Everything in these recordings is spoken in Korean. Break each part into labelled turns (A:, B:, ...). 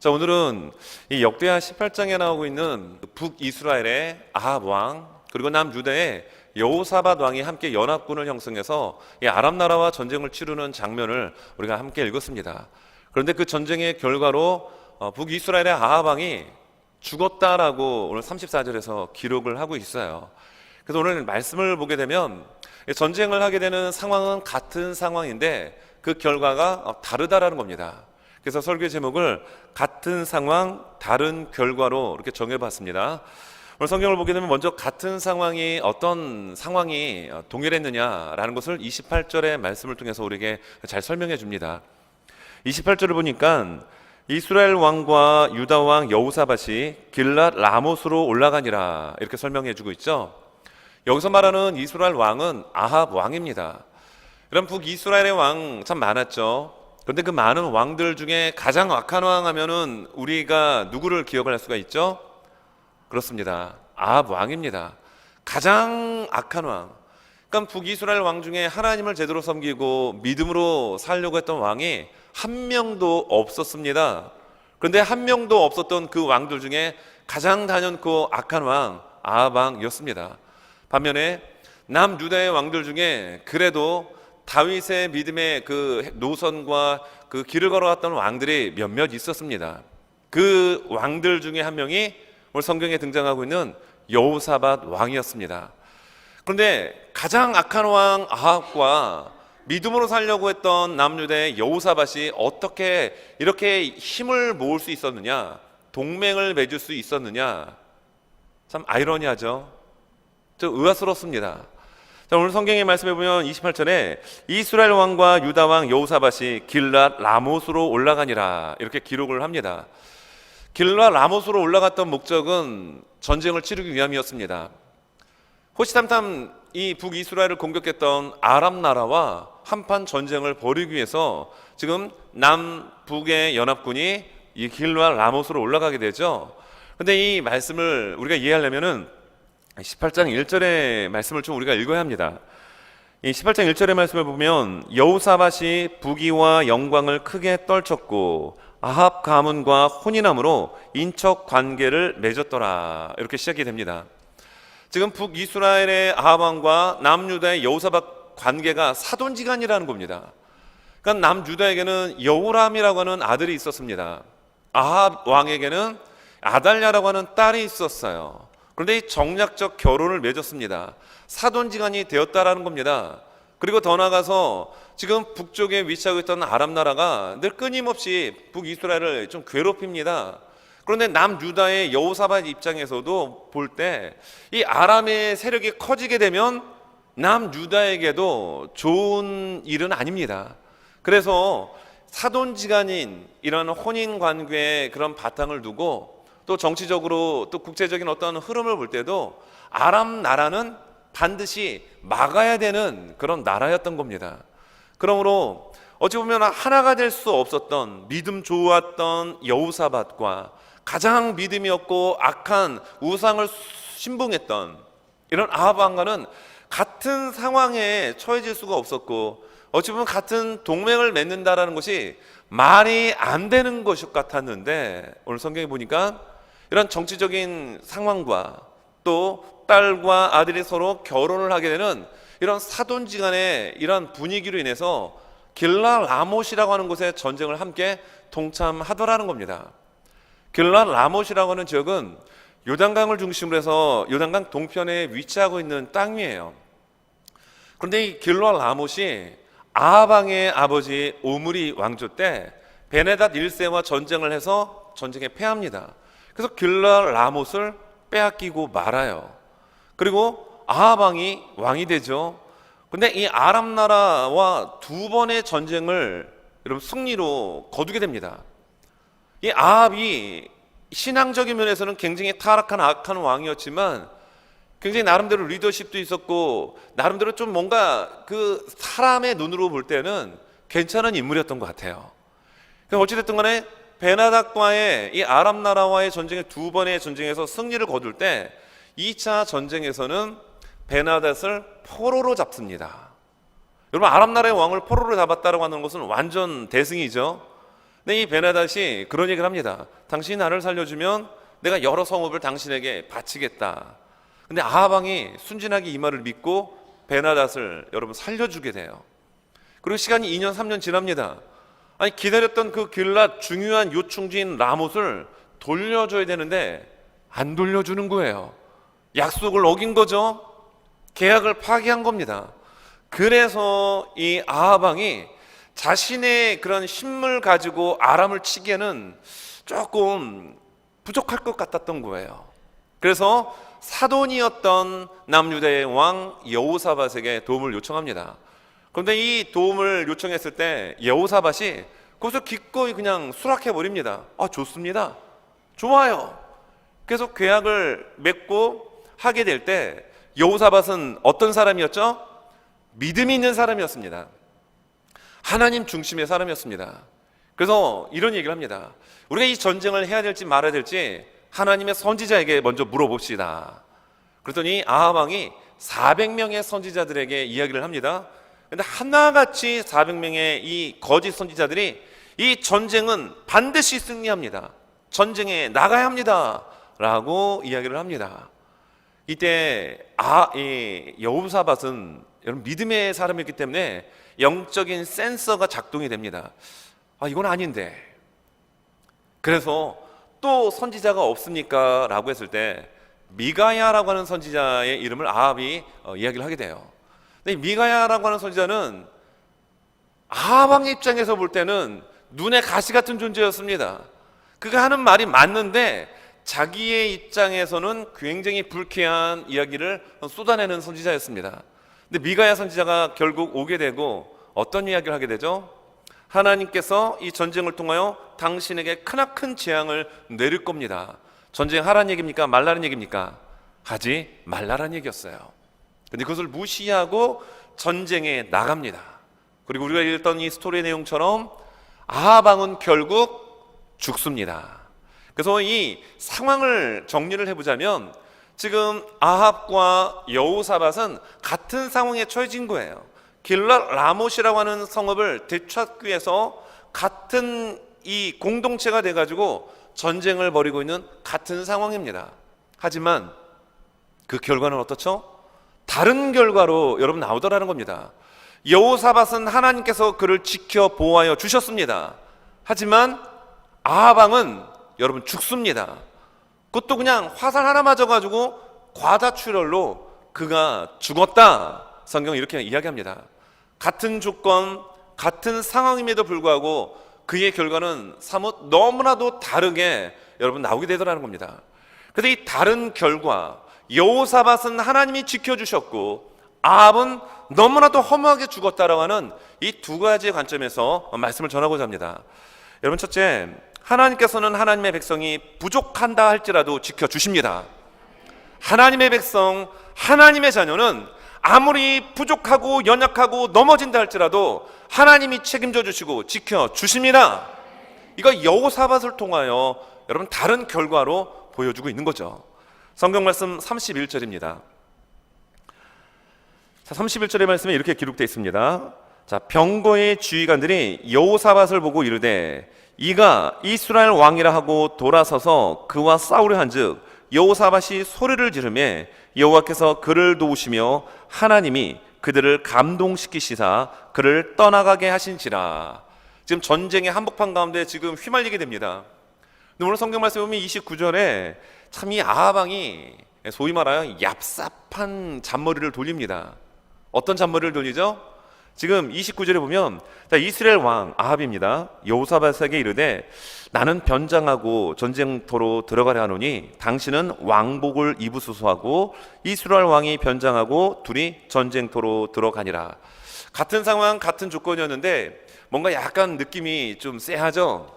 A: 자, 오늘은 이 역대하 18장에 나오고 있는 북이스라엘의 아합 왕, 그리고 남유다의 여호사밧 왕이 함께 연합군을 형성해서 이 아람 나라와 전쟁을 치르는 장면을 우리가 함께 읽었습니다. 그런데 그 전쟁의 결과로 북이스라엘의 아합 왕이 죽었다라고 오늘 34절에서 기록을 하고 있어요. 그래서 오늘 말씀을 보게 되면 전쟁을 하게 되는 상황은 같은 상황인데 그 결과가 다르다라는 겁니다. 그래서 설교 제목을 같은 상황, 다른 결과로 이렇게 정해봤습니다. 오늘 성경을 보게 되면 먼저 같은 상황이 어떤 상황이 동일했느냐라는 것을 28절의 말씀을 통해서 우리에게 잘 설명해 줍니다. 28절을 보니까 이스라엘 왕과 유다 왕 여호사밧이 길랏 라못으로 올라가니라 이렇게 설명해 주고 있죠. 여기서 말하는 이스라엘 왕은 아합 왕입니다. 이런 북이스라엘의 왕 참 많았죠. 그런데 그 많은 왕들 중에 가장 악한 왕 하면은 우리가 누구를 기억을 할 수가 있죠? 그렇습니다. 아합 왕입니다. 가장 악한 왕. 그러니까 북이스라엘 왕 중에 하나님을 제대로 섬기고 믿음으로 살려고 했던 왕이 한 명도 없었습니다. 그런데 한 명도 없었던 그 왕들 중에 가장 단연코 악한 왕 아합 왕이었습니다. 반면에 남유다의 왕들 중에 그래도 다윗의 믿음의 그 노선과 그 길을 걸어왔던 왕들이 몇몇 있었습니다. 그 왕들 중에 한 명이 오늘 성경에 등장하고 있는 여호사밧 왕이었습니다. 그런데 가장 악한 왕 아합과 믿음으로 살려고 했던 남유다의 여호사밧이 어떻게 이렇게 힘을 모을 수 있었느냐, 동맹을 맺을 수 있었느냐, 참 아이러니하죠. 좀 의아스럽습니다. 자, 오늘 성경의 말씀에 보면 28절에 이스라엘 왕과 유다 왕 여호사밧이 길랏 라못으로 올라가니라 이렇게 기록을 합니다. 길랏 라못으로 올라갔던 목적은 전쟁을 치르기 위함이었습니다. 호시탐탐 이 북이스라엘을 공격했던 아람 나라와 한판 전쟁을 벌이기 위해서 지금 남북의 연합군이 이 길랏 라못으로 올라가게 되죠. 그런데 이 말씀을 우리가 이해하려면은 18장 1절의 말씀을 좀 우리가 읽어야 합니다. 이 18장 1절의 말씀을 보면 여호사밧이 부귀와 영광을 크게 떨쳤고 아합 가문과 혼인함으로 인척 관계를 맺었더라 이렇게 시작이 됩니다. 지금 북이스라엘의 아합 왕과 남유다의 여호사밧 관계가 사돈지간이라는 겁니다. 그러니까 남유다에게는 여호람이라고 하는 아들이 있었습니다. 아합 왕에게는 아달랴라고 하는 딸이 있었어요. 그런데 이 정략적 결혼을 맺었습니다. 사돈지간이 되었다라는 겁니다. 그리고 더 나아가서 지금 북쪽에 위치하고 있던 아람 나라가 늘 끊임없이 북이스라엘을 좀 괴롭힙니다. 그런데 남유다의 여호사밧 입장에서도 볼 때 이 아람의 세력이 커지게 되면 남유다에게도 좋은 일은 아닙니다. 그래서 사돈지간인 이런 혼인 관계의 그런 바탕을 두고 또 정치적으로 또 국제적인 어떤 흐름을 볼 때도 아람 나라는 반드시 막아야 되는 그런 나라였던 겁니다. 그러므로 어찌 보면 하나가 될 수 없었던 믿음 좋았던 여호사밧과 가장 믿음이 없고 악한 우상을 신봉했던 이런 아합 왕과는 같은 상황에 처해질 수가 없었고 어찌 보면 같은 동맹을 맺는다라는 것이 말이 안 되는 것 같았는데 오늘 성경에 보니까 이런 정치적인 상황과 또 딸과 아들이 서로 결혼을 하게 되는 이런 사돈지간의 이런 분위기로 인해서 길랏 라못이라고 하는 곳에 전쟁을 함께 동참하더라는 겁니다. 길랏 라못이라고 하는 지역은 요단강을 중심으로 해서 요단강 동편에 위치하고 있는 땅이에요. 그런데 이 길랏 라못이 아합 왕의 아버지 오므리 왕조 때 베네닷 1세와 전쟁을 해서 전쟁에 패합니다. 그래서 길랏 라못을 빼앗기고 말아요. 그리고 아합 왕이 왕이 되죠. 근데 이 아람 나라와 두 번의 전쟁을 여러분 승리로 거두게 됩니다. 이 아합이 신앙적인 면에서는 굉장히 타락한 악한 왕이었지만 굉장히 나름대로 리더십도 있었고 나름대로 좀 뭔가 그 사람의 눈으로 볼 때는 괜찮은 인물이었던 것 같아요. 어찌됐든 간에 베나닥과의 이 아람 나라와의 전쟁의 두 번의 전쟁에서 승리를 거둘 때 2차 전쟁에서는 베나닷을 포로로 잡습니다. 여러분 아람 나라의 왕을 포로로 잡았다고 하는 것은 완전 대승이죠. 근데 이 베나닷이 그런 얘기를 합니다. 당신이 나를 살려주면 내가 여러 성읍을 당신에게 바치겠다. 근데 아합 왕이 순진하게 이 말을 믿고 베나닷을 여러분 살려주게 돼요. 그리고 시간이 2년 3년 지납니다. 아니 기다렸던 그 길랏 중요한 요충지인 라못을 돌려줘야 되는데 안 돌려주는 거예요. 약속을 어긴 거죠. 계약을 파기한 겁니다. 그래서 이 아합 왕이 자신의 그런 힘을 가지고 아람을 치기에는 조금 부족할 것 같았던 거예요. 그래서 사돈이었던 남유다의 왕 여호사밧에게 도움을 요청합니다. 그런데 이 도움을 요청했을 때 여호사밧이 거기서 기꺼이 그냥 수락해 버립니다. 아, 좋습니다. 좋아요. 그래서 계약을 맺고 하게 될 때 여호사밧은 어떤 사람이었죠? 믿음이 있는 사람이었습니다. 하나님 중심의 사람이었습니다. 그래서 이런 얘기를 합니다. 우리가 이 전쟁을 해야 될지 말아야 될지 하나님의 선지자에게 먼저 물어봅시다. 그랬더니 아합 왕이 400명의 선지자들에게 이야기를 합니다. 그런데 하나같이 400명의 이 거짓 선지자들이 이 전쟁은 반드시 승리합니다. 전쟁에 나가야 합니다. 라고 이야기를 합니다. 이때 이 여호사밧은 여러분 믿음의 사람이었기 때문에 영적인 센서가 작동이 됩니다. 아, 이건 아닌데. 그래서 또 선지자가 없습니까? 라고 했을 때 미가야라고 하는 선지자의 이름을 아합이 이야기를 하게 돼요. 근데 미가야라고 하는 선지자는 아합 왕의 입장에서 볼 때는 눈에 가시 같은 존재였습니다. 그가 하는 말이 맞는데 자기의 입장에서는 굉장히 불쾌한 이야기를 쏟아내는 선지자였습니다. 근데 미가야 선지자가 결국 오게 되고 어떤 이야기를 하게 되죠? 하나님께서 이 전쟁을 통하여 당신에게 크나큰 재앙을 내릴 겁니다. 전쟁하라는 얘기입니까? 말라는 얘기입니까? 하지 말라는 얘기였어요. 근데 그것을 무시하고 전쟁에 나갑니다. 그리고 우리가 읽었던 이 스토리의 내용처럼 아합 왕은 결국 죽습니다. 그래서 이 상황을 정리를 해보자면 지금 아합과 여호사밧은 같은 상황에 처해진 거예요. 길랏 라못이라고 하는 성읍을 되찾기 위해서 같은 이 공동체가 돼가지고 전쟁을 벌이고 있는 같은 상황입니다. 하지만 그 결과는 어떻죠? 다른 결과로 여러분 나오더라는 겁니다. 여호사밧은 하나님께서 그를 지켜 보호하여 주셨습니다. 하지만 아합 왕은 여러분 죽습니다. 그것도 그냥 화살 하나 맞아가지고 과다출혈로 그가 죽었다. 성경은 이렇게 이야기합니다. 같은 조건, 같은 상황임에도 불구하고 그의 결과는 사뭇 너무나도 다르게 여러분 나오게 되더라는 겁니다. 그래서 이 다른 결과, 여호사밧은 하나님이 지켜주셨고 아합은 너무나도 허무하게 죽었다라고 하는 이 두 가지의 관점에서 말씀을 전하고자 합니다. 여러분, 첫째, 하나님께서는 하나님의 백성이 부족한다 할지라도 지켜주십니다. 하나님의 백성, 하나님의 자녀는 아무리 부족하고 연약하고 넘어진다 할지라도 하나님이 책임져 주시고 지켜주십니다. 이거 여호사밧을 통하여 여러분 다른 결과로 보여주고 있는 거죠. 성경 말씀 31절입니다. 자, 31절의 말씀에 이렇게 기록되어 있습니다. 자, 병거의 지휘관들이 여호사밧을 보고 이르되 이가 이스라엘 왕이라 하고 돌아서서 그와 싸우려 한즉 여호사밧이 소리를 지르매 여호와께서 그를 도우시며 하나님이 그들을 감동시키시사 그를 떠나가게 하신지라. 지금 전쟁의 한복판 가운데 지금 휘말리게 됩니다. 근데 오늘 성경 말씀에 보면 29절에 참 이 아합 왕이 소위 말하여 얍삽한 잔머리를 돌립니다. 어떤 잔머리를 돌리죠? 지금 29절에 보면 이스라엘 왕 아합입니다. 여호사밧에게 이르되 나는 변장하고 전쟁터로 들어가려 하노니 당신은 왕복을 입으소서 하고 이스라엘 왕이 변장하고 둘이 전쟁터로 들어가니라. 같은 상황 같은 조건이었는데 뭔가 약간 느낌이 좀 쎄하죠.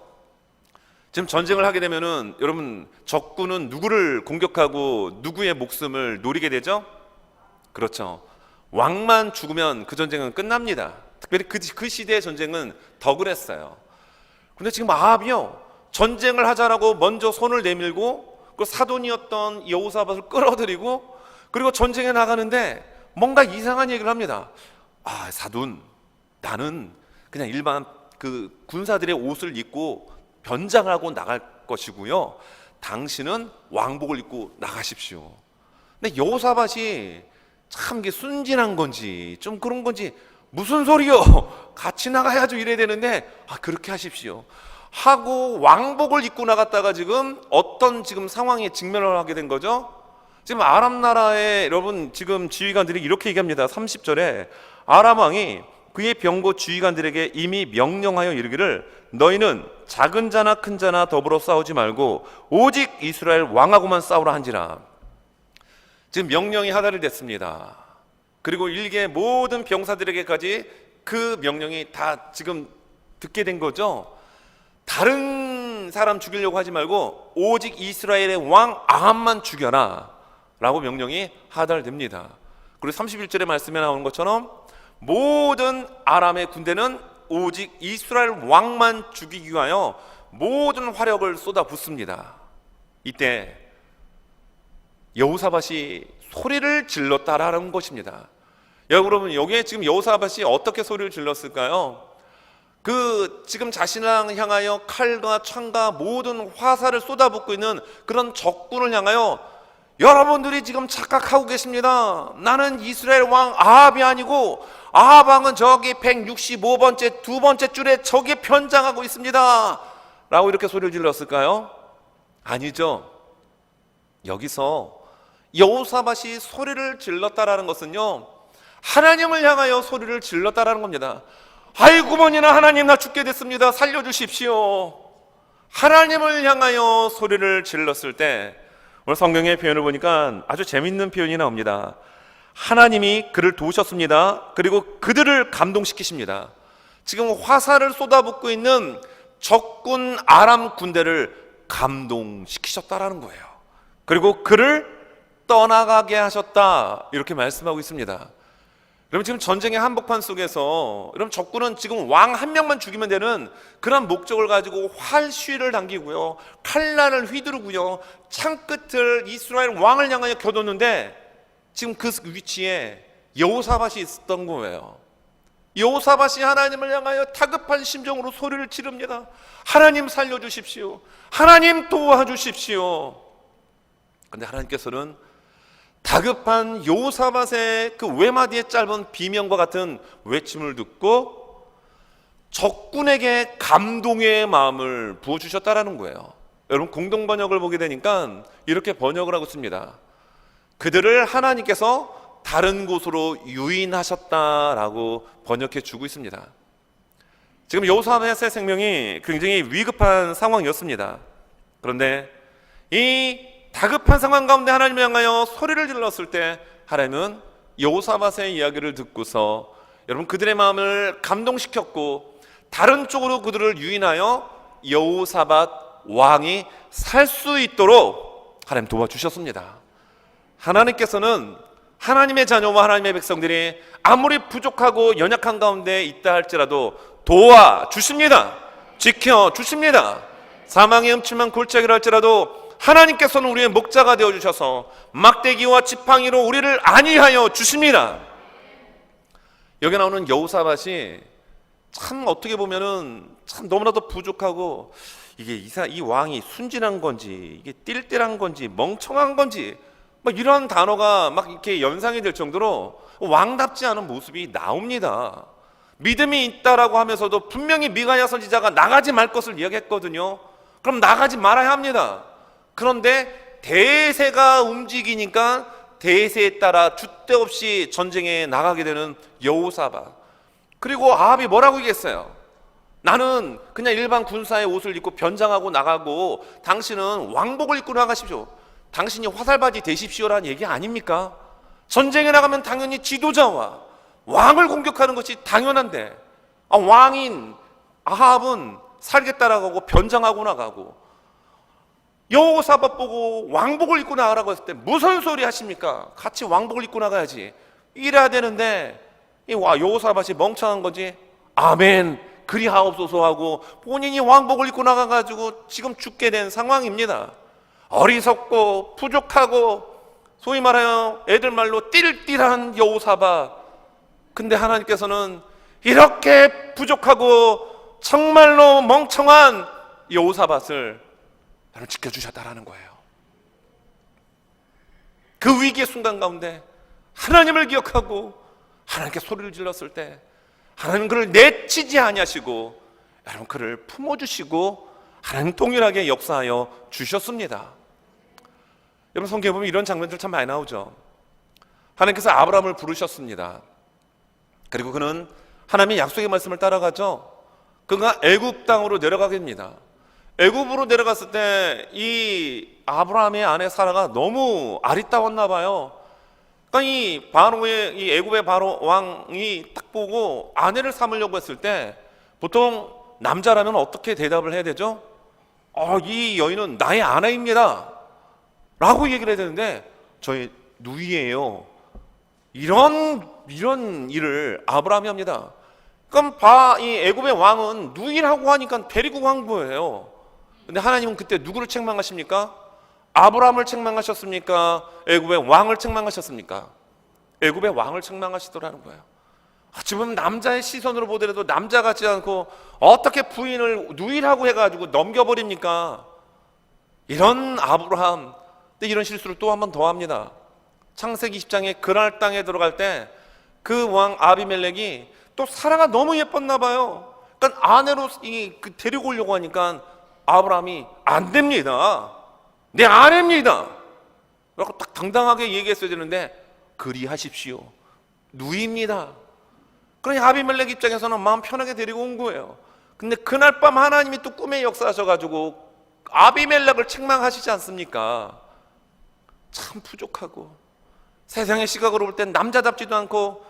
A: 지금 전쟁을 하게 되면은 여러분 적군은 누구를 공격하고 누구의 목숨을 노리게 되죠? 그렇죠. 왕만 죽으면 그 전쟁은 끝납니다. 특별히 그 시대의 전쟁은 더 그랬어요. 그런데 지금 아합이요, 전쟁을 하자라고 먼저 손을 내밀고 그 사돈이었던 여호사밧을 끌어들이고 그리고 전쟁에 나가는데 뭔가 이상한 얘기를 합니다. 아, 사돈, 나는 그냥 일반 그 군사들의 옷을 입고 변장하고 나갈 것이고요. 당신은 왕복을 입고 나가십시오. 근데 여호사밧이 참 이게 순진한 건지 좀 그런 건지 무슨 소리요? 같이 나가야죠 이래야 되는데 그렇게 하십시오 하고 왕복을 입고 나갔다가 지금 어떤 지금 상황에 직면을 하게 된 거죠? 지금 아람 나라의 여러분 지금 지휘관들이 이렇게 얘기합니다. 30절에 아람 왕이 그의 병거 지휘관들에게 이미 명령하여 이르기를 너희는 작은 자나 큰 자나 더불어 싸우지 말고 오직 이스라엘 왕하고만 싸우라 한지라. 지금 명령이 하달이 됐습니다. 그리고 일개 모든 병사들에게까지 그 명령이 다 지금 듣게 된 거죠. 다른 사람 죽이려고 하지 말고 오직 이스라엘의 왕 아합만 죽여라 라고 명령이 하달됩니다. 그리고 31절의 말씀에 나오는 것처럼 모든 아람의 군대는 오직 이스라엘 왕만 죽이기 위하여 모든 화력을 쏟아붓습니다. 이때 여호사밧이 소리를 질렀다라는 것입니다. 여러분 여기에 지금 여호사밧이 어떻게 소리를 질렀을까요? 그 지금 자신을 향하여 칼과 창과 모든 화살을 쏟아붓고 있는 그런 적군을 향하여 여러분들이 지금 착각하고 계십니다. 나는 이스라엘 왕 아합이 아니고 아합 왕은 저기 165번째 두 번째 줄에 저기 편장하고 있습니다 라고 이렇게 소리를 질렀을까요? 아니죠. 여기서 여호사밧이 소리를 질렀다라는 것은요 하나님을 향하여 소리를 질렀다라는 겁니다. 아이고머니나 하나님 나 죽게 됐습니다 살려주십시오. 하나님을 향하여 소리를 질렀을 때 오늘 성경의 표현을 보니까 아주 재밌는 표현이 나옵니다. 하나님이 그를 도우셨습니다. 그리고 그들을 감동시키십니다. 지금 화살을 쏟아붓고 있는 적군 아람 군대를 감동시키셨다라는 거예요. 그리고 그를 떠나가게 하셨다 이렇게 말씀하고 있습니다. 여러분 지금 전쟁의 한복판 속에서 여러분 적군은 지금 왕 한 명만 죽이면 되는 그런 목적을 가지고 활쉬를 당기고요 칼날을 휘두르고요 창끝을 이스라엘 왕을 향하여 겨뒀는데 지금 그 위치에 여호사밧이 있었던 거예요. 여호사밧이 하나님을 향하여 다급한 심정으로 소리를 지릅니다. 하나님 살려주십시오. 하나님 도와주십시오. 그런데 하나님께서는 다급한 여호사밧의 그 외마디의 짧은 비명과 같은 외침을 듣고 적군에게 감동의 마음을 부어주셨다라는 거예요. 여러분 공동번역을 보게 되니까 이렇게 번역을 하고 있습니다. 그들을 하나님께서 다른 곳으로 유인하셨다라고 번역해 주고 있습니다. 지금 여호사밧의 생명이 굉장히 위급한 상황이었습니다. 그런데 이 다급한 상황 가운데 하나님을 향하여 소리를 질렀을 때 하나님은 여호사밧의 이야기를 듣고서 여러분 그들의 마음을 감동시켰고 다른 쪽으로 그들을 유인하여 여호사밧 왕이 살 수 있도록 하나님 도와주셨습니다. 하나님께서는 하나님의 자녀와 하나님의 백성들이 아무리 부족하고 연약한 가운데 있다 할지라도 도와주십니다. 지켜주십니다. 사망의 음침한 골짜기를 할지라도 하나님께서는 우리의 목자가 되어주셔서 막대기와 지팡이로 우리를 안위하여 주십니다. 여기 나오는 여호사밧이 참 어떻게 보면은 참 너무나도 부족하고 이게 이 왕이 순진한 건지 이게 띨띨한 건지 멍청한 건지 막 이런 단어가 막 이렇게 연상이 될 정도로 왕답지 않은 모습이 나옵니다. 믿음이 있다라고 하면서도 분명히 미가야 선지자가 나가지 말 것을 이야기했거든요. 그럼 나가지 말아야 합니다. 그런데 대세가 움직이니까 대세에 따라 줏대 없이 전쟁에 나가게 되는 여호사밧. 그리고 아합이 뭐라고 얘기했어요? 나는 그냥 일반 군사의 옷을 입고 변장하고 나가고 당신은 왕복을 입고 나가십시오. 당신이 화살바지 되십시오라는 얘기 아닙니까? 전쟁에 나가면 당연히 지도자와 왕을 공격하는 것이 당연한데 왕인 아합은 살겠다라고 하고 변장하고 나가고 여호사밧 보고 왕복을 입고 나가라고 했을 때 무슨 소리 하십니까? 같이 왕복을 입고 나가야지 이래야 되는데 여호사밧이 멍청한 거지 아멘 그리하옵소서 하고 본인이 왕복을 입고 나가가지고 지금 죽게 된 상황입니다. 어리석고 부족하고 소위 말하여 애들 말로 띨띨한 여호사밧. 근데 하나님께서는 이렇게 부족하고 정말로 멍청한 여호사밧을 나는 지켜주셨다라는 거예요. 그 위기의 순간 가운데 하나님을 기억하고 하나님께 소리를 질렀을 때 하나님 그를 내치지 아니하시고 여러분 그를 품어주시고 하나님 동일하게 역사하여 주셨습니다. 여러분 성경에 보면 이런 장면들 참 많이 나오죠. 하나님께서 아브라함을 부르셨습니다. 그리고 그는 하나님의 약속의 말씀을 따라가죠. 그가 애굽 땅으로 내려가게 됩니다. 애굽으로 내려갔을 때 이 아브라함의 아내 사라가 너무 아리따웠나 봐요. 그러니까 이 바로의 이 애굽의 바로 왕이 딱 보고 아내를 삼으려고 했을 때 보통 남자라면 어떻게 대답을 해야 되죠? 이 여인은 나의 아내입니다 라고 얘기를 해야 되는데 저희 누이예요. 이런 일을 아브라함이 합니다. 그럼 이 애굽의 왕은 누이라고 하니까 데리고 간 거예요. 근데 하나님은 그때 누구를 책망하십니까? 아브라함을 책망하셨습니까? 애굽의 왕을 책망하셨습니까? 애굽의 왕을 책망하시더라는 거예요. 지금 남자의 시선으로 보더라도 남자 같지 않고 어떻게 부인을 누이라고 해가지고 넘겨버립니까? 이런 아브라함. 근데 이런 실수를 또 한 번 더 합니다. 창세기 20장에 그랄 땅에 들어갈 때 그 왕 아비멜렉이 또 사라가 너무 예뻤나 봐요. 그러니까 아내로 데리고 오려고 하니까 아브라함이 안 됩니다. 내 아내입니다. 라고 딱 당당하게 얘기했어야 되는데 그리하십시오. 누이입니다. 그러니 아비멜렉 입장에서는 마음 편하게 데리고 온 거예요. 근데 그날 밤 하나님이 또 꿈에 역사하셔가지고 아비멜렉을 책망하시지 않습니까? 참 부족하고 세상의 시각으로 볼 땐 남자답지도 않고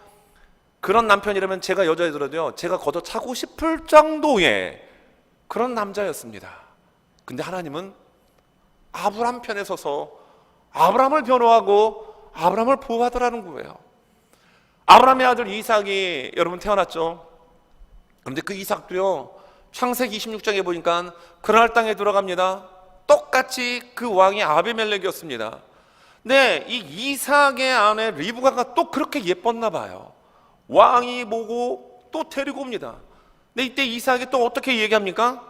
A: 그런 남편이라면 제가 여자이더라도요 제가 걷어차고 싶을 정도의 그런 남자였습니다. 근데 하나님은 아브라함 편에 서서 아브라함을 변호하고 아브라함을 보호하더라는 거예요. 아브라함의 아들 이삭이 여러분 태어났죠. 그런데 그 이삭도요 창세기 26장에 보니까 그날 땅에 들어갑니다. 똑같이 그 왕이 아비멜렉이었습니다. 근데 이 이삭의 아내 리브가가 또 그렇게 예뻤나 봐요. 왕이 보고 또 데리고 옵니다. 근데 이때 이삭이 또 어떻게 얘기합니까?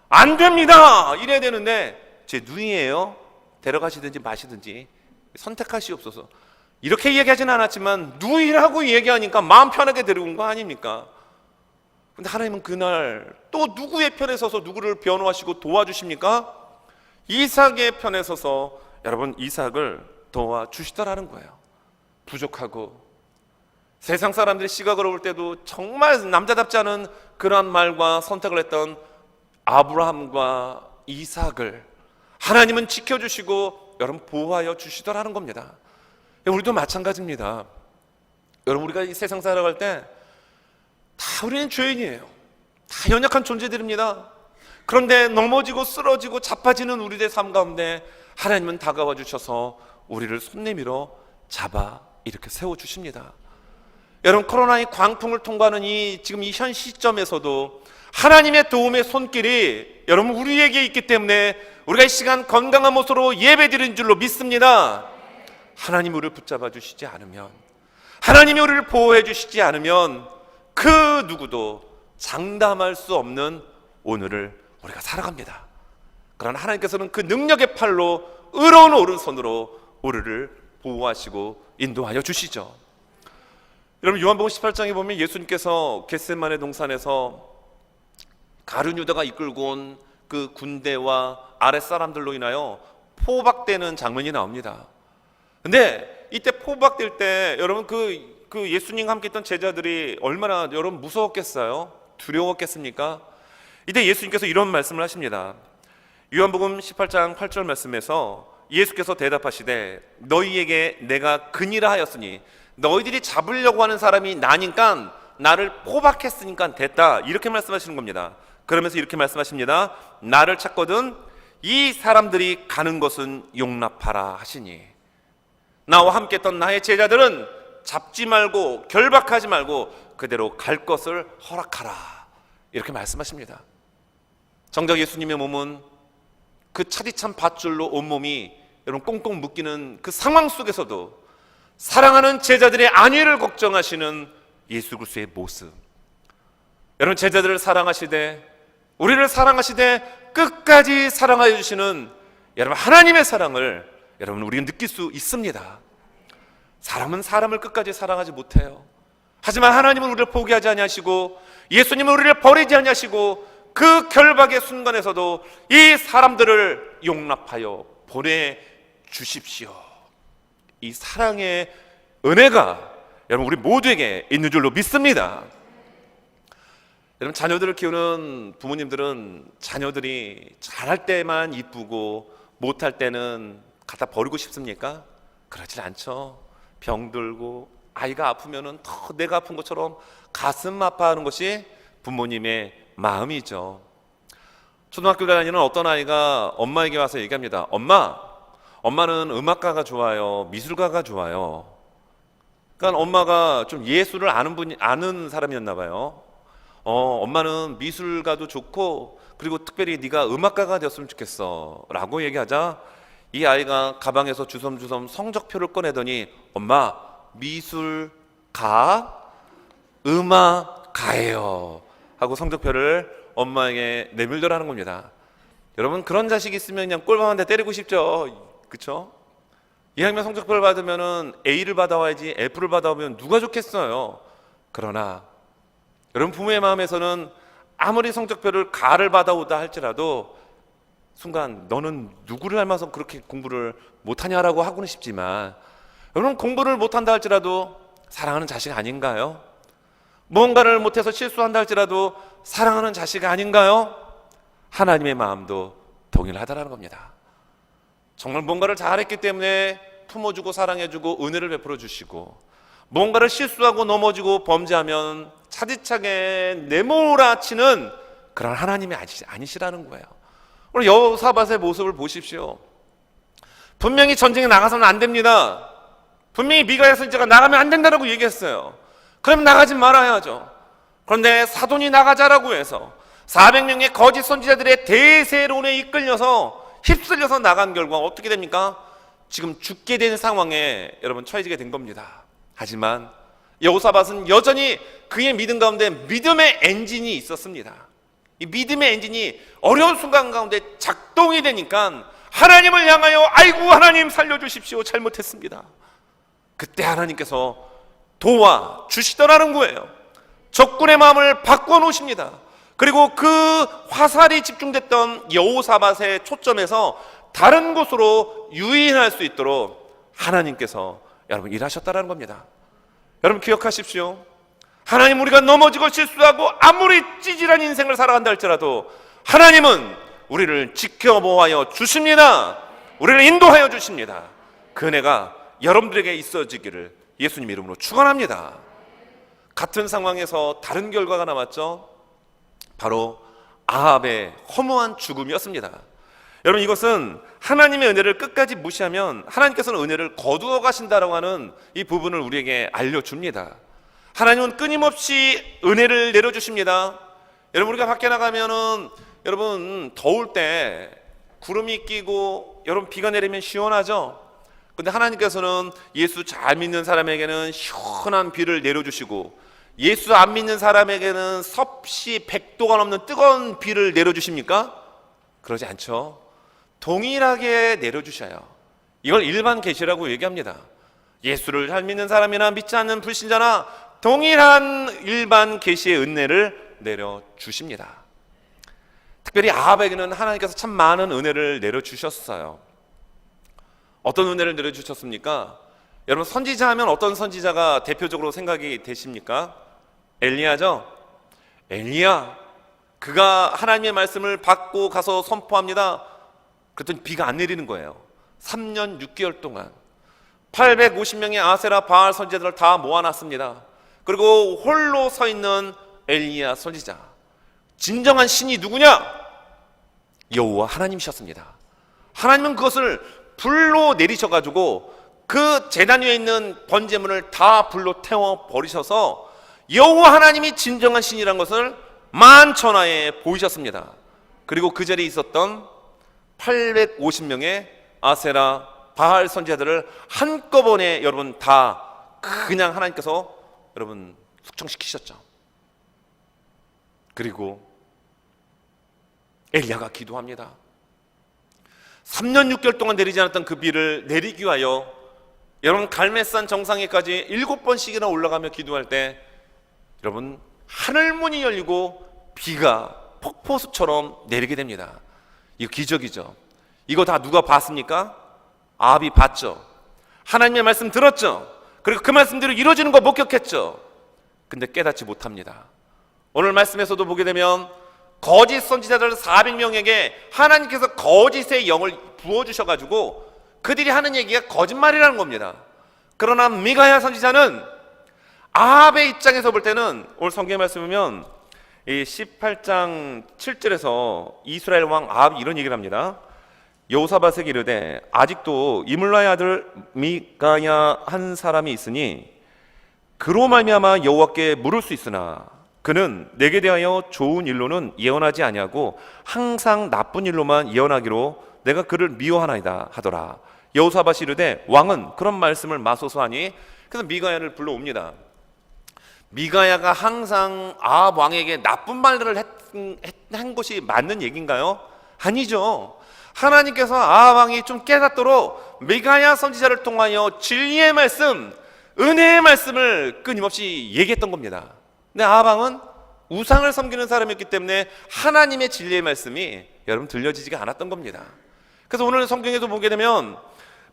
A: 안 됩니다 이래야 되는데 제 누이예요. 데려가시든지 마시든지 선택하시옵소서. 이렇게 얘기하지는 않았지만 누이라고 얘기하니까 마음 편하게 데리고 온 거 아닙니까? 근데 하나님은 그날 또 누구의 편에 서서 누구를 변호하시고 도와주십니까? 이삭의 편에 서서 여러분 이삭을 도와주시더라는 거예요. 부족하고 세상 사람들의 시각으로 볼 때도 정말 남자답지 않은 그러한 말과 선택을 했던 아브라함과 이삭을 하나님은 지켜주시고 여러분 보호하여 주시더라는 겁니다. 우리도 마찬가지입니다. 여러분 우리가 이 세상 살아갈 때 다 우리는 죄인이에요. 다 연약한 존재들입니다. 그런데 넘어지고 쓰러지고 자빠지는 우리의 삶 가운데 하나님은 다가와 주셔서 우리를 손 내밀어 잡아 이렇게 세워주십니다. 여러분 코로나의 광풍을 통과하는 지금 이 현 시점에서도 하나님의 도움의 손길이 여러분 우리에게 있기 때문에 우리가 이 시간 건강한 모습으로 예배드리는 줄로 믿습니다. 하나님이 우리를 붙잡아 주시지 않으면, 하나님이 우리를 보호해 주시지 않으면 그 누구도 장담할 수 없는 오늘을 우리가 살아갑니다. 그러나 하나님께서는 그 능력의 팔로 의로운 오른손으로 우리를 보호하시고 인도하여 주시죠. 여러분 요한복음 18장에 보면 예수님께서 겟세마네 동산에서 가룟 유다가 이끌고 온 그 군대와 아랫사람들로 인하여 포박되는 장면이 나옵니다. 근데 이때 포박될 때 여러분 그 예수님과 함께 있던 제자들이 얼마나 여러분 무서웠겠어요? 두려웠겠습니까? 이때 예수님께서 이런 말씀을 하십니다. 요한복음 18장 8절 말씀에서 예수께서 대답하시되 너희에게 내가 근이라 하였으니 너희들이 잡으려고 하는 사람이 나니까 나를 포박했으니까 됐다 이렇게 말씀하시는 겁니다. 그러면서 이렇게 말씀하십니다. 나를 찾거든 이 사람들이 가는 것은 용납하라 하시니 나와 함께 했던 나의 제자들은 잡지 말고 결박하지 말고 그대로 갈 것을 허락하라 이렇게 말씀하십니다. 정작 예수님의 몸은 그 차디찬 밧줄로 온몸이 여러분 꽁꽁 묶이는 그 상황 속에서도 사랑하는 제자들의 안위를 걱정하시는 예수 그리스도의 모습, 여러분, 제자들을 사랑하시되 우리를 사랑하시되 끝까지 사랑하여 주시는 여러분 하나님의 사랑을 여러분 우리는 느낄 수 있습니다. 사람은 사람을 끝까지 사랑하지 못해요. 하지만 하나님은 우리를 포기하지 아니하시고 예수님은 우리를 버리지 아니하시고 그 결박의 순간에서도 이 사람들을 용납하여 보내주십시오. 이 사랑의 은혜가 여러분 우리 모두에게 있는 줄로 믿습니다. 여러분, 자녀들을 키우는 부모님들은 자녀들이 잘할 때만 이쁘고 못할 때는 갖다 버리고 싶습니까? 그러질 않죠. 병들고 아이가 아프면은 더 내가 아픈 것처럼 가슴 아파하는 것이 부모님의 마음이죠. 초등학교 다니는 어떤 아이가 엄마에게 와서 얘기합니다. 엄마는 음악가가 좋아요, 미술가가 좋아요. 그러니까 엄마가 좀 예술을 아는 사람이었나 봐요. 엄마는 미술가도 좋고 그리고 특별히 네가 음악가가 되었으면 좋겠어 라고 얘기하자 이 아이가 가방에서 주섬주섬 성적표를 꺼내더니 엄마, 미술가, 음악가예요 하고 성적표를 엄마에게 내밀더라는 겁니다. 여러분, 그런 자식이 있으면 그냥 꼴밤 한 대 때리고 싶죠. 그렇죠? 2학년 성적표를 받으면 A를 받아와야지 F를 받아오면 누가 좋겠어요. 그러나 여러분, 부모의 마음에서는 아무리 성적표를 가를 받아오다 할지라도 순간 너는 누구를 닮아서 그렇게 공부를 못하냐라고 하고는 싶지만 여러분, 공부를 못한다 할지라도 사랑하는 자식 아닌가요? 무언가를 못해서 실수한다 할지라도 사랑하는 자식 아닌가요? 하나님의 마음도 동일하다라는 겁니다. 정말 뭔가를 잘했기 때문에 품어주고 사랑해주고 은혜를 베풀어 주시고 뭔가를 실수하고 넘어지고 범죄하면 차디차게 내몰아치는 그런 하나님이 아니시라는 거예요. 오늘 여호사밧의 모습을 보십시오. 분명히 전쟁에 나가서는 안 됩니다. 분명히 미가야 선지자가 나가면 안 된다라고 얘기했어요. 그럼 나가지 말아야죠. 그런데 사돈이 나가자라고 해서 400명의 거짓 선지자들의 대세론에 이끌려서 휩쓸려서 나간 결과 어떻게 됩니까? 지금 죽게 된 상황에 여러분 처해지게 된 겁니다. 하지만 여호사밧은 여전히 그의 믿음 가운데 믿음의 엔진이 있었습니다. 이 믿음의 엔진이 어려운 순간 가운데 작동이 되니까 하나님을 향하여 아이고 하나님 살려주십시오, 잘못했습니다. 그때 하나님께서 도와주시더라는 거예요. 적군의 마음을 바꿔놓으십니다. 그리고 그 화살이 집중됐던 여호사밧의 초점에서 다른 곳으로 유인할 수 있도록 하나님께서 여러분 일하셨다는 겁니다. 여러분 기억하십시오. 하나님, 우리가 넘어지고 실수하고 아무리 찌질한 인생을 살아간다 할지라도 하나님은 우리를 지켜보아여 주십니다. 우리를 인도하여 주십니다. 그 은혜가 여러분들에게 있어지기를 예수님 이름으로 축원합니다. 같은 상황에서 다른 결과가 남았죠. 바로 아합의 허무한 죽음이었습니다. 여러분, 이것은 하나님의 은혜를 끝까지 무시하면 하나님께서는 은혜를 거두어 가신다라고 하는 이 부분을 우리에게 알려줍니다. 하나님은 끊임없이 은혜를 내려주십니다. 여러분, 우리가 밖에 나가면은 여러분 더울 때 구름이 끼고 여러분 비가 내리면 시원하죠. 근데 하나님께서는 예수 잘 믿는 사람에게는 시원한 비를 내려주시고 예수 안 믿는 사람에게는 섭씨 100도가 넘는 뜨거운 비를 내려주십니까? 그러지 않죠. 동일하게 내려주셔요. 이걸 일반 계시라고 얘기합니다. 예수를 잘 믿는 사람이나 믿지 않는 불신자나 동일한 일반 계시의 은혜를 내려주십니다. 특별히 아합에게는 하나님께서 참 많은 은혜를 내려주셨어요. 어떤 은혜를 내려주셨습니까? 여러분, 선지자 하면 어떤 선지자가 대표적으로 생각이 되십니까? 엘리야죠. 엘리야, 그가 하나님의 말씀을 받고 가서 선포합니다. 그랬더니 비가 안 내리는 거예요. 3년 6개월 동안 850명의 아세라 바알 선지자들을 다 모아놨습니다. 그리고 홀로 서 있는 엘리야 선지자. 진정한 신이 누구냐? 여호와 하나님이셨습니다. 하나님은 그것을 불로 내리셔가지고 그 제단 위에 있는 번제물을 다 불로 태워 버리셔서 여호와 하나님이 진정한 신이라는 것을 만천하에 보이셨습니다. 그리고 그 자리에 있었던 850명의 아세라 바알 선지자들을 한꺼번에 여러분 다 그냥 하나님께서 여러분 숙청시키셨죠. 그리고 엘리야가 기도합니다. 3년 6개월 동안 내리지 않았던 그 비를 내리기 위하여 여러분 갈멜산 정상에까지 7번씩이나 올라가며 기도할 때 여러분 하늘문이 열리고 비가 폭포수처럼 내리게 됩니다. 이거 기적이죠. 이거 다 누가 봤습니까? 아합이 봤죠. 하나님의 말씀 들었죠. 그리고 그 말씀대로 이루어지는 거 목격했죠. 근데 깨닫지 못합니다. 오늘 말씀에서도 보게 되면 거짓 선지자들 400명에게 하나님께서 거짓의 영을 부어주셔가지고 그들이 하는 얘기가 거짓말이라는 겁니다. 그러나 미가야 선지자는 아합의 입장에서 볼 때는 오늘 성경의 말씀 보면 이 18장 7절에서 이스라엘 왕 아합이 이런 얘기를 합니다. 여호사밧에게 이르되 아직도 이물라의 아들 미가야 한 사람이 있으니 그로 말미암아 여호와께 물을 수 있으나 그는 내게 대하여 좋은 일로는 예언하지 아니하고 항상 나쁜 일로만 예언하기로 내가 그를 미워하나이다 하더라. 여호사밧이 이르되 왕은 그런 말씀을 마소서 하니 그래서 미가야를 불러옵니다. 미가야가 항상 아합 왕에게 나쁜 말을 한 것이 맞는 얘기인가요? 아니죠. 하나님께서 아합 왕이 좀 깨닫도록 미가야 선지자를 통하여 진리의 말씀, 은혜의 말씀을 끊임없이 얘기했던 겁니다. 근데 아합 왕은 우상을 섬기는 사람이었기 때문에 하나님의 진리의 말씀이 여러분 들려지지가 않았던 겁니다. 그래서 오늘 성경에도 보게 되면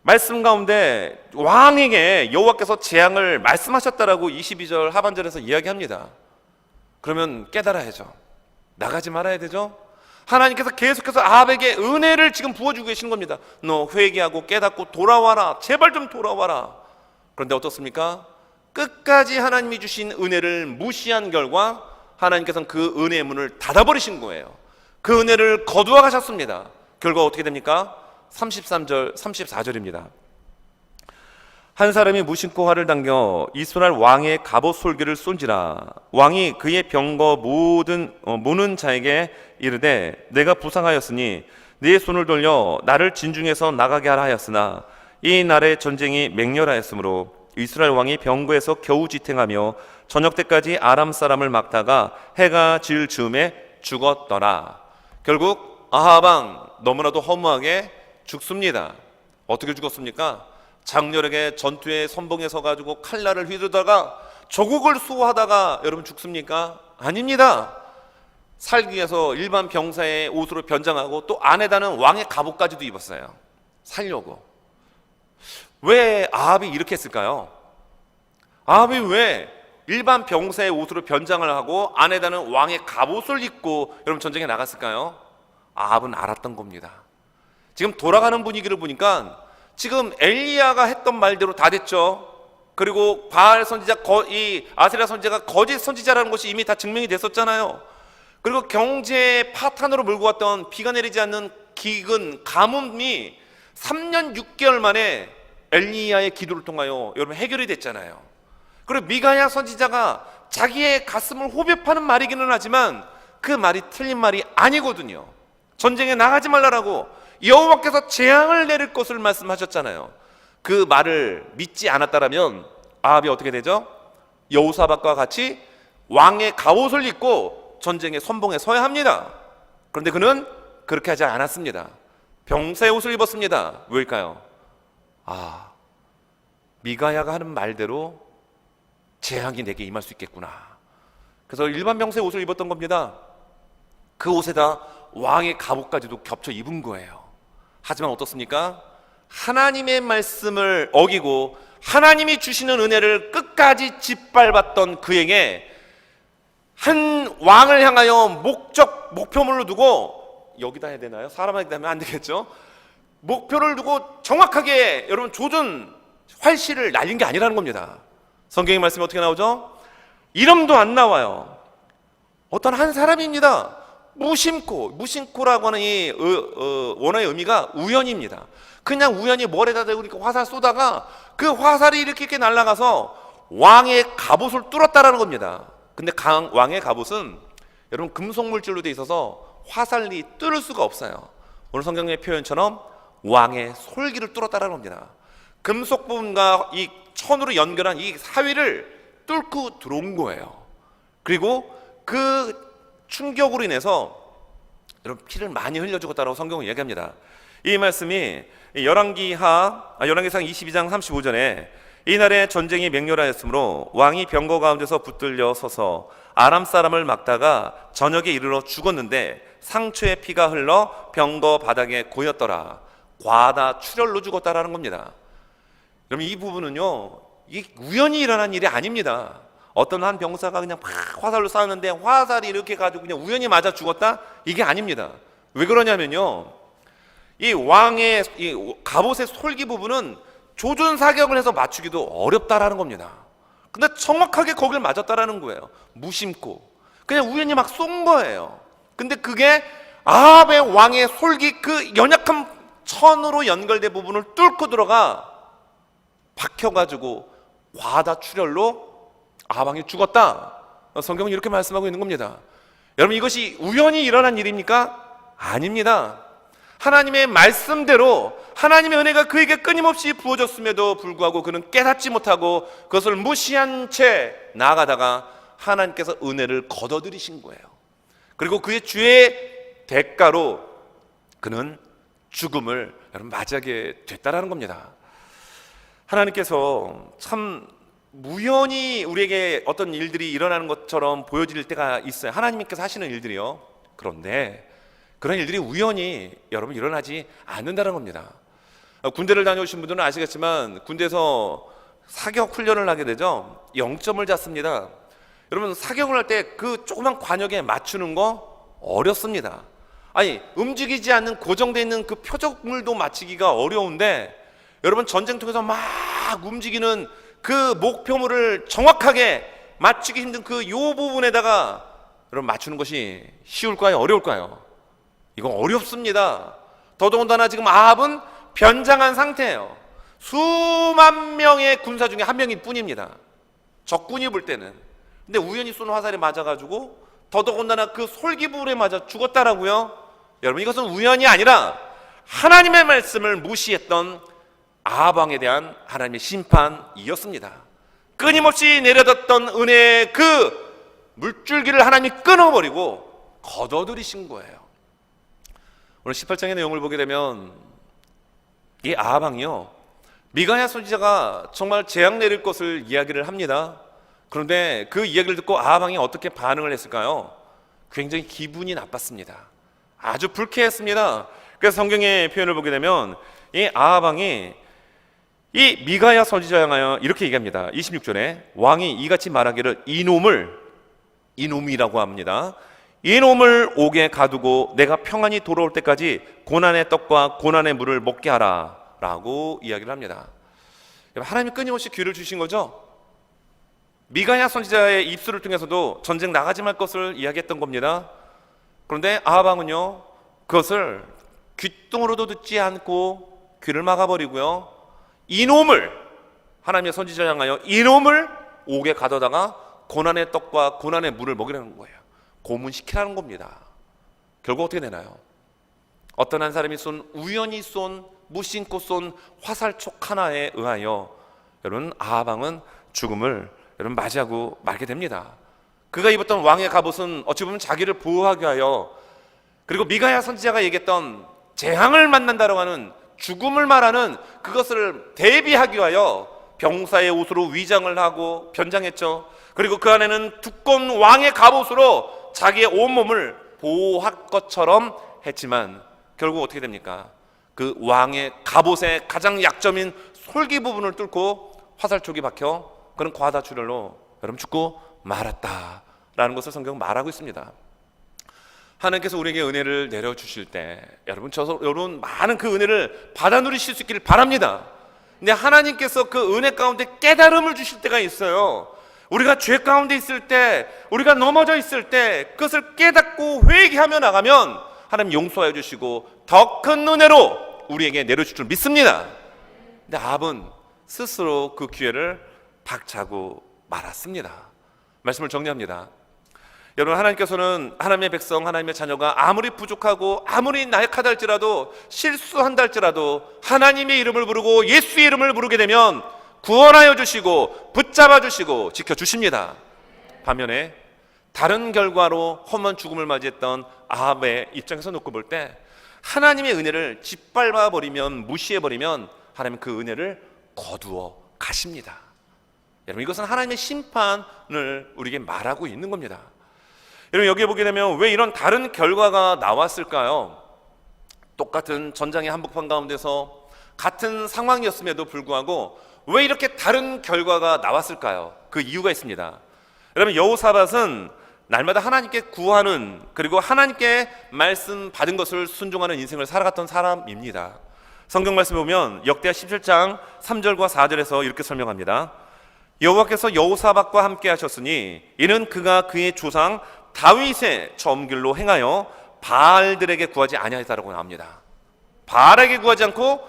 A: 말씀 가운데 왕에게 여호와께서 재앙을 말씀하셨다라고 22절 하반절에서 이야기합니다. 그러면 깨달아야죠. 나가지 말아야 되죠. 하나님께서 계속해서 아합에게 은혜를 지금 부어주고 계신 겁니다. 너 회개하고 깨닫고 돌아와라. 제발 좀 돌아와라. 그런데 어떻습니까? 끝까지 하나님이 주신 은혜를 무시한 결과 하나님께서는 그 은혜의 문을 닫아버리신 거예요. 그 은혜를 거두어 가셨습니다. 결과 어떻게 됩니까? 33절, 34절입니다. 한 사람이 무심코 활을 당겨 이스라엘 왕의 갑옷 솔기를 쏜지라. 왕이 그의 병거 모는 자에게 이르되 내가 부상하였으니 네 손을 돌려 나를 진중에서 나가게 하라 하였으나 이 날에 전쟁이 맹렬하였으므로 이스라엘 왕이 병거에서 겨우 지탱하며 저녁 때까지 아람 사람을 막다가 해가 질 즈음에 죽었더라. 결국 아합 왕 너무나도 허무하게 죽습니다. 어떻게 죽었습니까? 장렬하게 전투의 선봉에 서가지고 칼날을 휘두르다가 조국을 수호하다가 여러분 죽습니까? 아닙니다. 살기 위해서 일반 병사의 옷으로 변장하고 또 안에다는 왕의 갑옷까지도 입었어요. 살려고. 왜 아합이 이렇게 했을까요? 아합이 왜 일반 병사의 옷으로 변장을 하고 안에다는 왕의 갑옷을 입고 여러분 전쟁에 나갔을까요? 아합은 알았던 겁니다. 지금 돌아가는 분위기를 보니까 지금 엘리야가 했던 말대로 다 됐죠. 그리고 바알 선지자, 이 아세라 선지자가 거짓 선지자라는 것이 이미 다 증명이 됐었잖아요. 그리고 경제의 파탄으로 몰고 왔던 비가 내리지 않는 기근, 가뭄이 3년 6개월 만에 엘리야의 기도를 통하여 여러분 해결이 됐잖아요. 그리고 미가야 선지자가 자기의 가슴을 호흡하는 말이기는 하지만 그 말이 틀린 말이 아니거든요. 전쟁에 나가지 말라라고 여호와께서 재앙을 내릴 것을 말씀하셨잖아요. 그 말을 믿지 않았다라면 아합이 어떻게 되죠? 여호사밧과 같이 왕의 갑옷을 입고 전쟁의 선봉에 서야 합니다. 그런데 그는 그렇게 하지 않았습니다. 병사의 옷을 입었습니다. 왜일까요? 미가야가 하는 말대로 재앙이 내게 임할 수 있겠구나. 그래서 일반 병사의 옷을 입었던 겁니다. 그 옷에다 왕의 갑옷까지도 겹쳐 입은 거예요. 하지만 어떻습니까? 하나님의 말씀을 어기고 하나님이 주시는 은혜를 끝까지 짓밟았던 그에게 한 왕을 향하여 목표물로 두고, 여기다 해야 되나요? 사람에게 하면 안 되겠죠? 목표를 두고 정확하게 여러분 조준 활시를 날린 게 아니라는 겁니다. 성경의 말씀이 어떻게 나오죠? 이름도 안 나와요. 어떤 한 사람입니다. 무심코라고 하는 이 원어의 의미가 우연입니다. 그냥 우연히 머리에다 대고 이렇게 화살 쏘다가 그 화살이 이렇게 날아가서 왕의 갑옷을 뚫었다라는 겁니다. 근데 왕의 갑옷은 여러분 금속 물질로 돼 있어서 화살이 뚫을 수가 없어요. 오늘 성경의 표현처럼 왕의 솔기를 뚫었다라는 겁니다. 금속 부분과 이 천으로 연결한 이 사위를 뚫고 들어온 거예요. 그리고 그 충격으로 인해서 여러분 피를 많이 흘려 죽었다라고 성경은 이야기합니다. 이 말씀이 열왕기상 22장 35절에 이날에 전쟁이 맹렬하였으므로 왕이 병거 가운데서 붙들려 서서 아람 사람을 막다가 저녁에 이르러 죽었는데 상처에 피가 흘러 병거 바닥에 고였더라. 과다 출혈로 죽었다라는 겁니다. 여러분 이 부분은요, 이게 우연히 일어난 일이 아닙니다. 어떤 한 병사가 그냥 막 화살로 쐈는데 화살이 이렇게 가지고 그냥 우연히 맞아 죽었다? 이게 아닙니다. 왜 그러냐면요, 이 왕의 이 갑옷의 솔기 부분은 조준 사격을 해서 맞추기도 어렵다라는 겁니다. 근데 정확하게 거길 맞았다라는 거예요. 무심코 그냥 우연히 막 쏜 거예요. 근데 그게 아합의 왕의 솔기 그 연약한 천으로 연결된 부분을 뚫고 들어가 박혀가지고 과다 출혈로 아합왕이 죽었다. 성경은 이렇게 말씀하고 있는 겁니다. 여러분 이것이 우연히 일어난 일입니까? 아닙니다. 하나님의 말씀대로 하나님의 은혜가 그에게 끊임없이 부어졌음에도 불구하고 그는 깨닫지 못하고 그것을 무시한 채 나아가다가 하나님께서 은혜를 거둬들이신 거예요. 그리고 그의 죄의 대가로 그는 죽음을 여러분 맞이하게 됐다라는 겁니다. 하나님께서 참 우연히 우리에게 어떤 일들이 일어나는 것처럼 보여질 때가 있어요. 하나님께서 하시는 일들이요. 그런데 그런 일들이 우연히 여러분 일어나지 않는다는 겁니다. 군대를 다녀오신 분들은 아시겠지만 군대에서 사격 훈련을 하게 되죠. 0점을 잡습니다. 여러분 사격을 할 때 그 조그만 관역에 맞추는 거 어렵습니다. 아니 움직이지 않는 고정되어 있는 그 표적물도 맞추기가 어려운데 여러분 전쟁통에서 막 움직이는 그 목표물을 정확하게 맞추기 힘든 그 요 부분에다가 여러분 맞추는 것이 쉬울까요? 어려울까요? 이건 어렵습니다. 더더군다나 지금 아합은 변장한 상태예요. 수만 명의 군사 중에 한 명일 뿐입니다. 적군이 볼 때는. 근데 우연히 쏜 화살에 맞아가지고 더더군다나 그 솔기 부분에 맞아 죽었다라고요. 여러분 이것은 우연이 아니라 하나님의 말씀을 무시했던 아합 왕에 대한 하나님의 심판이었습니다. 끊임없이 내려졌던 은혜의 그 물줄기를 하나님이 끊어버리고 거둬들이신 거예요. 오늘 18장의 내용을 보게 되면 이 아합 왕이요, 미가야 선지자가 정말 재앙 내릴 것을 이야기를 합니다. 그런데 그 이야기를 듣고 아합 왕이 어떻게 반응을 했을까요? 굉장히 기분이 나빴습니다. 아주 불쾌했습니다. 그래서 성경의 표현을 보게 되면 이 아합 왕이 이 미가야 선지자에 향하여 이렇게 얘기합니다. 26절에 왕이 이같이 말하기를 이놈이라고 합니다. 이놈을 옥에 가두고 내가 평안히 돌아올 때까지 고난의 떡과 고난의 물을 먹게 하라 라고 이야기를 합니다. 하나님이 끊임없이 기회를 주신 거죠. 미가야 선지자의 입술을 통해서도 전쟁 나가지 말 것을 이야기했던 겁니다. 그런데 아합 왕은요, 그것을 귓등으로도 듣지 않고 귀를 막아버리고요, 이놈을, 하나님의 선지자를 향하여 이놈을 옥에 가둬다가 고난의 떡과 고난의 물을 먹이라는 거예요. 고문시키라는 겁니다. 결국 어떻게 되나요? 어떤 한 사람이 우연히 쏜 무심코 쏜 화살촉 하나에 의하여 여러분 아합 왕은 죽음을 여러분 맞이하고 말게 됩니다. 그가 입었던 왕의 갑옷은 어찌 보면 자기를 보호하기 위하여, 그리고 미가야 선지자가 얘기했던 재앙을 만난다라고 하는 죽음을 말하는 그것을 대비하기 위하여 병사의 옷으로 위장을 하고 변장했죠. 그리고 그 안에는 두꺼운 왕의 갑옷으로 자기의 온몸을 보호할 것처럼 했지만 결국 어떻게 됩니까? 그 왕의 갑옷의 가장 약점인 솔기 부분을 뚫고 화살촉이 박혀 그는 과다 출혈로 여러분 죽고 말았다라는 것을 성경은 말하고 있습니다. 하나님께서 우리에게 은혜를 내려주실 때 여러분 많은 그 은혜를 받아 누리실 수 있기를 바랍니다. 근데 하나님께서 그 은혜 가운데 깨달음을 주실 때가 있어요. 우리가 죄 가운데 있을 때, 우리가 넘어져 있을 때 그것을 깨닫고 회개하며 나가면 하나님 용서해 주시고 더 큰 은혜로 우리에게 내려줄 줄 믿습니다. 근데 아합은 스스로 그 기회를 박차고 말았습니다. 말씀을 정리합니다. 여러분, 하나님께서는 하나님의 백성, 하나님의 자녀가 아무리 부족하고 아무리 나약하다 할지라도, 실수한다 할지라도 하나님의 이름을 부르고 예수의 이름을 부르게 되면 구원하여 주시고 붙잡아 주시고 지켜주십니다. 반면에 다른 결과로 험한 죽음을 맞이했던 아합의 입장에서 놓고 볼 때 하나님의 은혜를 짓밟아 버리면, 무시해 버리면 하나님 그 은혜를 거두어 가십니다. 여러분, 이것은 하나님의 심판을 우리에게 말하고 있는 겁니다. 여러분, 여기에 보게 되면 왜 이런 다른 결과가 나왔을까요? 똑같은 전장의 한복판 가운데서 같은 상황이었음에도 불구하고 왜 이렇게 다른 결과가 나왔을까요? 그 이유가 있습니다. 여러분, 여호사밧은 날마다 하나님께 구하는, 그리고 하나님께 말씀 받은 것을 순종하는 인생을 살아갔던 사람입니다. 성경 말씀 보면 역대하 17장 3절과 4절에서 이렇게 설명합니다. 여호와께서 여호사밧과 함께 하셨으니 이는 그가 그의 조상 다윗의 점길로 행하여 바알들에게 구하지 아니하였다라고 나옵니다. 바알에게 구하지 않고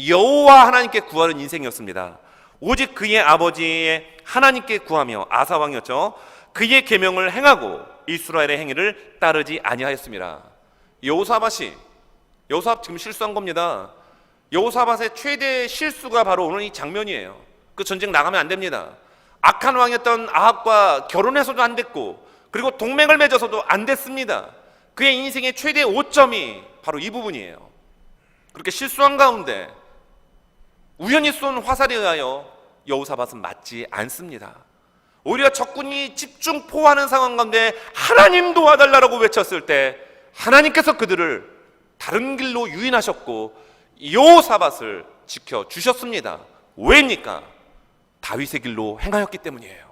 A: 여호와 하나님께 구하는 인생이었습니다. 오직 그의 아버지의 하나님께 구하며, 아사 왕이었죠. 그의 계명을 행하고 이스라엘의 행위를 따르지 아니하였습니다. 여호사밧 지금 실수한 겁니다. 여호사밧의 최대 실수가 바로 오늘 이 장면이에요. 그 전쟁 나가면 안 됩니다. 악한 왕이었던 아합과 결혼해서도 안 됐고, 그리고 동맹을 맺어서도 안 됐습니다. 그의 인생의 최대 오점이 바로 이 부분이에요. 그렇게 실수한 가운데 우연히 쏜 화살에 의하여 여호사밧은 맞지 않습니다. 오히려 적군이 집중포하는 상황 가운데 하나님 도와달라고 외쳤을 때 하나님께서 그들을 다른 길로 유인하셨고 여호사밧을 지켜주셨습니다. 왜입니까? 다윗의 길로 행하였기 때문이에요.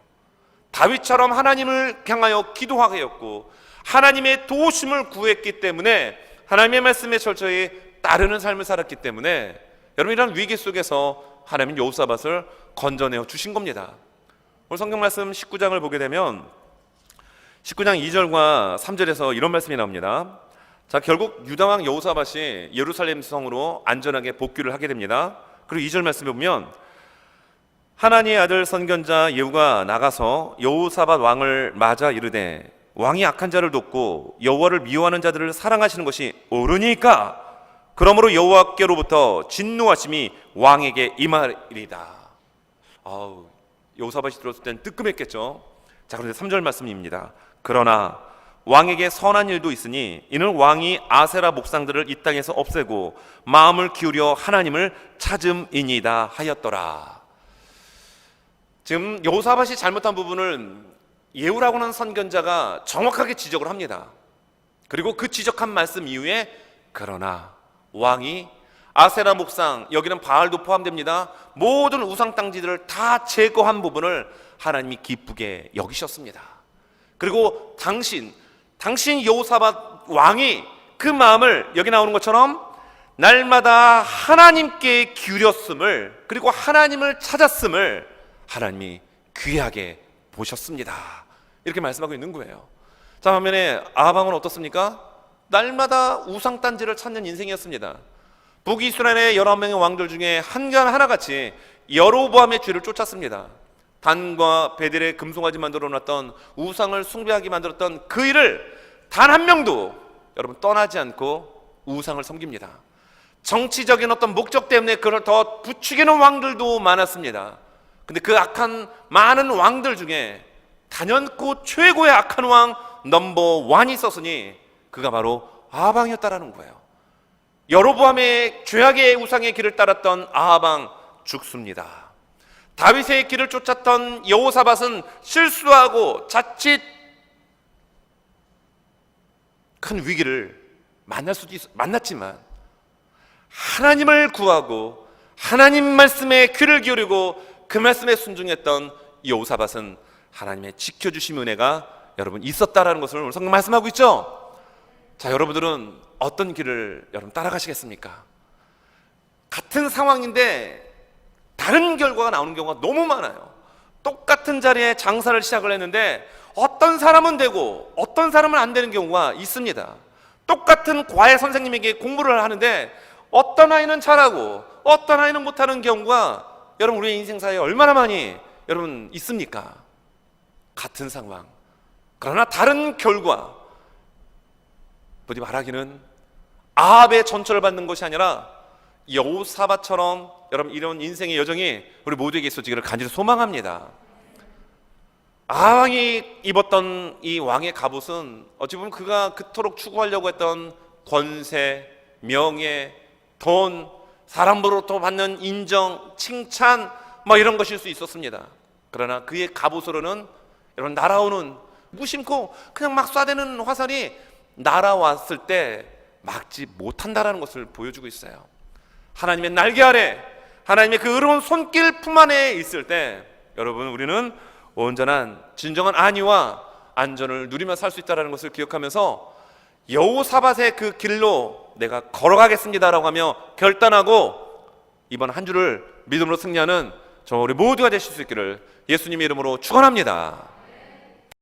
A: 다윗처럼 하나님을 향하여 기도하였고 하나님의 도우심을 구했기 때문에, 하나님의 말씀에 철저히 따르는 삶을 살았기 때문에 여러분, 이런 위기 속에서 하나님은 여호사밧을 건져내어 주신 겁니다. 오늘 성경 말씀 19장을 보게 되면 19장 2절과 3절에서 이런 말씀이 나옵니다. 자, 결국 유다왕 여호사밧이 예루살렘 성으로 안전하게 복귀를 하게 됩니다. 그리고 2절 말씀에 보면 하나니의 아들 선견자 예후가 나가서 여호사밧 왕을 맞아 이르되 왕이 악한 자를 돕고 여호와를 미워하는 자들을 사랑하시는 것이 옳으니까 그러므로 여호와께로부터 진노하심이 왕에게 임하리이다. 여호사밧이 들었을 땐 뜨끔했겠죠. 자, 그런데 3절 말씀입니다. 그러나 왕에게 선한 일도 있으니 이는 왕이 아세라 목상들을 이 땅에서 없애고 마음을 기울여 하나님을 찾음이니이다 하였더라. 지금 여호사밧이 잘못한 부분을 예후라고 하는 선견자가 정확하게 지적을 합니다. 그리고 그 지적한 말씀 이후에 그러나 왕이 아세라 목상, 여기는 바알도 포함됩니다. 모든 우상 땅지들을 다 제거한 부분을 하나님이 기쁘게 여기셨습니다. 그리고 당신 여호사밧 왕이 그 마음을, 여기 나오는 것처럼 날마다 하나님께 기울였음을, 그리고 하나님을 찾았음을 하나님이 귀하게 보셨습니다. 이렇게 말씀하고 있는 거예요. 자, 반면에 아합 왕은 어떻습니까? 날마다 우상 딴지를 찾는 인생이었습니다. 북이스라엘의 11명의 왕들 중에 하나같이 여로보암의 죄를 쫓았습니다. 단과 베델의 금송아지 만들어놨던, 우상을 숭배하게 만들었던 그 일을 단 한 명도 여러분 떠나지 않고 우상을 섬깁니다. 정치적인 어떤 목적 때문에 그걸 더 부추기는 왕들도 많았습니다. 근데 그 악한 많은 왕들 중에 단연코 최고의 악한 왕 넘버 1이 있었으니 그가 바로 아합 왕이었다라는 거예요. 여로보암의 죄악의 우상의 길을 따랐던 아합 왕 죽습니다. 다윗의 길을 쫓았던 여호사밧은 실수하고 자칫 큰 위기를 만났지만 하나님을 구하고 하나님 말씀에 귀를 기울이고 그 말씀에 순종했던 여호사밧은 하나님의 지켜주심 은혜가 여러분 있었다라는 것을 오늘 성경 말씀하고 있죠. 자, 여러분들은 어떤 길을 여러분 따라가시겠습니까? 같은 상황인데 다른 결과가 나오는 경우가 너무 많아요. 똑같은 자리에 장사를 시작을 했는데 어떤 사람은 되고 어떤 사람은 안 되는 경우가 있습니다. 똑같은 과외 선생님에게 공부를 하는데 어떤 아이는 잘하고 어떤 아이는 못하는 경우가 여러분 우리의 인생사에 얼마나 많이 여러분 있습니까? 같은 상황, 그러나 다른 결과. 부디 말하기는 아합의 전철을 받는 것이 아니라 여호사밧처럼 여러분 이런 인생의 여정이 우리 모두에게 있어지기를 간절히 소망합니다. 아왕이 입었던 이 왕의 갑옷은 어찌 보면 그가 그토록 추구하려고 했던 권세, 명예, 돈, 사람으로부터 받는 인정, 칭찬 뭐 이런 것일 수 있었습니다. 그러나 그의 갑옷으로는 이런 날아오는 무심코 그냥 막 쏴대는 화살이 날아왔을 때 막지 못한다라는 것을 보여주고 있어요. 하나님의 날개 아래, 하나님의 그 의로운 손길 품 안에 있을 때 여러분 우리는 온전한 진정한 안위와 안전을 누리며 살 수 있다는 것을 기억하면서 여호사밧의 그 길로 내가 걸어가겠습니다라고 하며 결단하고 이번 한 주를 믿음으로 승리하는 저 우리 모두가 되실 수 있기를 예수님의 이름으로 축원합니다.